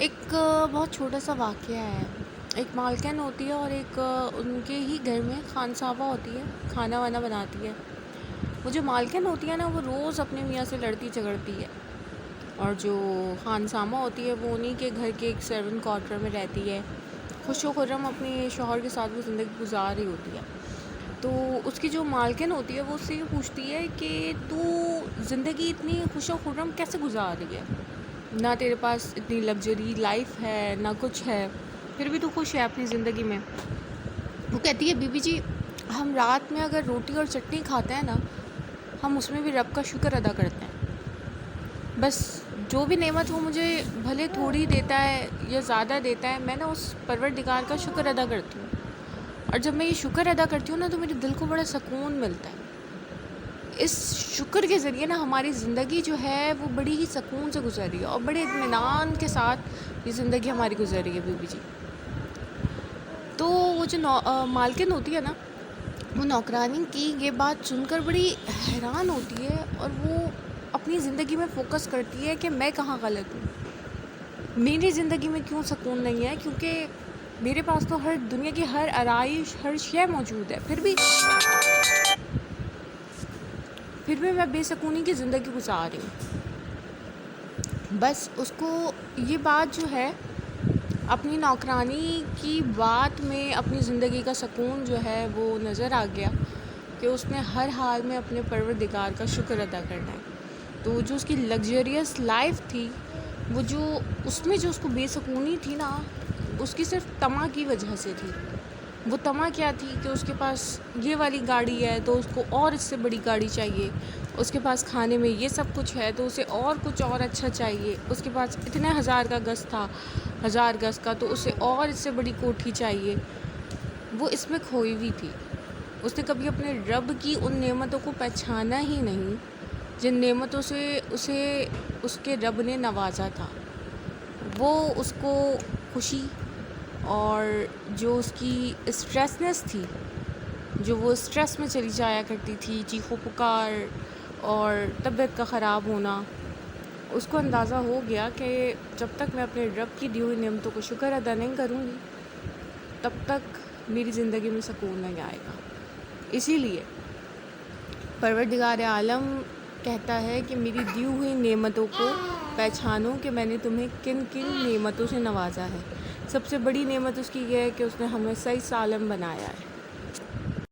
ایک بہت چھوٹا سا واقعہ ہے۔ ایک مالکن ہوتی ہے اور ایک ان کے ہی گھر میں خانسابہ ہوتی ہے، کھانا وانا بناتی ہے۔ وہ جو مالکن ہوتی ہے نا، وہ روز اپنے میاں سے لڑتی جھگڑتی ہے، اور جو خانسامہ ہوتی ہے وہ انہی کے گھر کے ایک سرونٹ کوارٹر میں رہتی ہے، خوش و خرم اپنے شوہر کے ساتھ وہ زندگی گزار رہی ہوتی ہے۔ تو اس کی جو مالکن ہوتی ہے وہ اس سے یہ پوچھتی ہے کہ تو زندگی اتنی خوش و خرم کیسے گزار رہی ہے؟ نہ تیرے پاس اتنی لگژری لائف ہے، نہ کچھ ہے، پھر بھی تو خوش ہے اپنی زندگی میں۔ وہ کہتی ہے، بی بی جی، ہم رات میں اگر روٹی اور چٹنی کھاتے ہیں نا، ہم اس میں بھی رب کا شکر ادا کرتے ہیں۔ بس جو بھی نعمت وہ مجھے بھلے تھوڑی دیتا ہے یا زیادہ دیتا ہے، میں نا اس پروردگار کا شکر ادا کرتی ہوں، اور جب میں یہ شکر ادا کرتی ہوں نا تو میرے دل کو بڑا سکون ملتا ہے۔ اس شکر کے ذریعے نا ہماری زندگی جو ہے وہ بڑی ہی سکون سے گزر رہی ہے، اور بڑے اطمینان کے ساتھ یہ زندگی ہماری گزر رہی ہے بی بی جی۔ تو وہ جو مالکن ہوتی ہے نا، وہ نوکرانی کی یہ بات سن کر بڑی حیران ہوتی ہے، اور وہ اپنی زندگی میں فوکس کرتی ہے کہ میں کہاں غلط ہوں، میری زندگی میں کیوں سکون نہیں ہے، کیونکہ میرے پاس تو ہر دنیا کی ہر آرائش، ہر شے موجود ہے، پھر بھی میں بے سکونی کی زندگی گزار رہی ہوں۔ بس اس کو یہ بات جو ہے، اپنی نوکرانی کی بات میں اپنی زندگی کا سکون جو ہے وہ نظر آ گیا کہ اس نے ہر حال میں اپنے پروردگار کا شکر ادا کرنا ہے۔ تو جو اس کی لگژریس لائف تھی، وہ جو اس میں جو اس کو بے سکونی تھی نا، اس کی صرف طمع کی وجہ سے تھی۔ وہ طمع کیا تھی کہ اس کے پاس یہ والی گاڑی ہے تو اس کو اور اس سے بڑی گاڑی چاہیے، اس کے پاس کھانے میں یہ سب کچھ ہے تو اسے اور کچھ اور اچھا چاہیے، اس کے پاس اتنے 1000 کا گز تھا، 1000 گز کا، تو اسے اور اس سے بڑی کوٹھی چاہیے۔ وہ اس میں کھوئی ہوئی تھی۔ اس نے کبھی اپنے رب کی ان نعمتوں کو پہچانا ہی نہیں جن نعمتوں سے اسے اس کے رب نے نوازا تھا۔ وہ اس کو خوشی اور جو اس کی اسٹریسنس تھی، جو وہ اسٹریس میں چلی جایا کرتی تھی، چیخو پکار اور طبیعت کا خراب ہونا، اس کو اندازہ ہو گیا کہ جب تک میں اپنے رب کی دی ہوئی نعمتوں کو شکر ادا نہیں کروں گی، تب تک میری زندگی میں سکون نہیں آئے گا۔ اسی لیے پروردگار عالم کہتا ہے کہ میری دی ہوئی نعمتوں کو پہچانو کہ میں نے تمہیں کن کن نعمتوں سے نوازا ہے۔ سب سے بڑی نعمت اس کی یہ ہے کہ اس نے ہمیں صحیح سالم بنایا ہے۔